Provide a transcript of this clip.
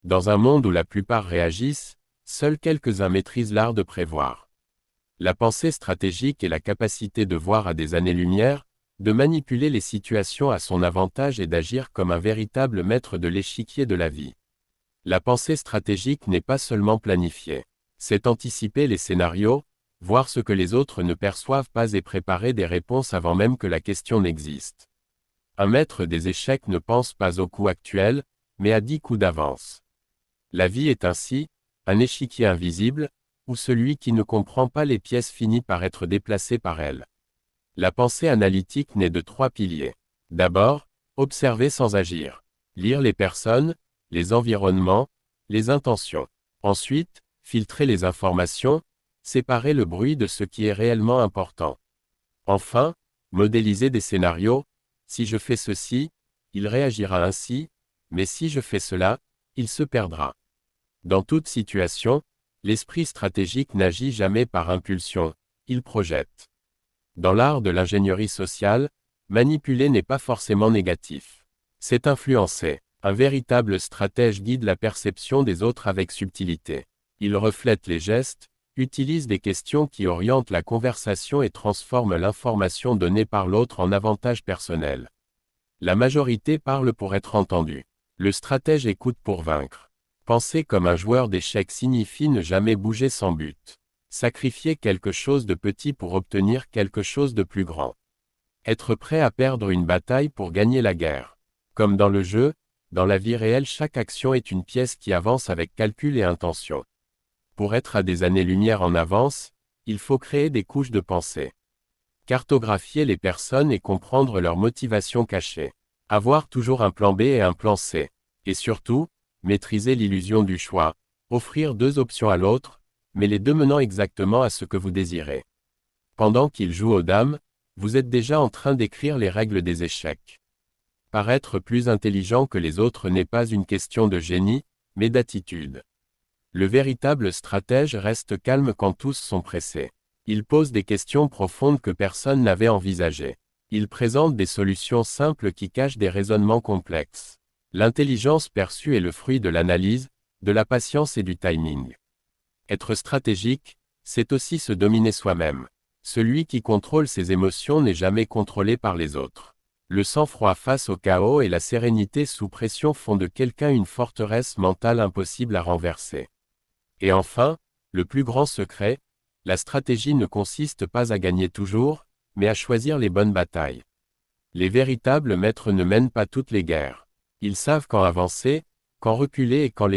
Dans un monde où la plupart réagissent, seuls quelques-uns maîtrisent l'art de prévoir. La pensée stratégique est la capacité de voir à des années-lumière, de manipuler les situations à son avantage et d'agir comme un véritable maître de l'échiquier de la vie. La pensée stratégique n'est pas seulement planifier. C'est anticiper les scénarios, voir ce que les autres ne perçoivent pas et préparer des réponses avant même que la question n'existe. Un maître des échecs ne pense pas au coup actuel, mais à 10 coups d'avance. La vie est ainsi, un échiquier invisible, où celui qui ne comprend pas les pièces finit par être déplacé par elles. La pensée analytique naît de 3 piliers. D'abord, observer sans agir. Lire les personnes, les environnements, les intentions. Ensuite, filtrer les informations, séparer le bruit de ce qui est réellement important. Enfin, modéliser des scénarios. Si je fais ceci, il réagira ainsi, mais si je fais cela, il se perdra. Dans toute situation, l'esprit stratégique n'agit jamais par impulsion, il projette. Dans l'art de l'ingénierie sociale, manipuler n'est pas forcément négatif. C'est influencer. Un véritable stratège guide la perception des autres avec subtilité. Il reflète les gestes, utilise des questions qui orientent la conversation et transforme l'information donnée par l'autre en avantage personnel. La majorité parle pour être entendue. Le stratège écoute pour vaincre. Penser comme un joueur d'échecs signifie ne jamais bouger sans but. Sacrifier quelque chose de petit pour obtenir quelque chose de plus grand. Être prêt à perdre une bataille pour gagner la guerre. Comme dans le jeu, dans la vie réelle chaque action est une pièce qui avance avec calcul et intention. Pour être à des années-lumière en avance, il faut créer des couches de pensée. Cartographier les personnes et comprendre leurs motivations cachées. Avoir toujours un plan B et un plan C. Et surtout, maîtriser l'illusion du choix. Offrir 2 options à l'autre, mais les 2 menant exactement à ce que vous désirez. Pendant qu'il joue aux dames, vous êtes déjà en train d'écrire les règles des échecs. Paraître plus intelligent que les autres n'est pas une question de génie, mais d'attitude. Le véritable stratège reste calme quand tous sont pressés. Il pose des questions profondes que personne n'avait envisagées. Il présente des solutions simples qui cachent des raisonnements complexes. L'intelligence perçue est le fruit de l'analyse, de la patience et du timing. Être stratégique, c'est aussi se dominer soi-même. Celui qui contrôle ses émotions n'est jamais contrôlé par les autres. Le sang-froid face au chaos et la sérénité sous pression font de quelqu'un une forteresse mentale impossible à renverser. Et enfin, le plus grand secret, la stratégie ne consiste pas à gagner toujours, mais à choisir les bonnes batailles. Les véritables maîtres ne mènent pas toutes les guerres. Ils savent quand avancer, quand reculer et quand laisser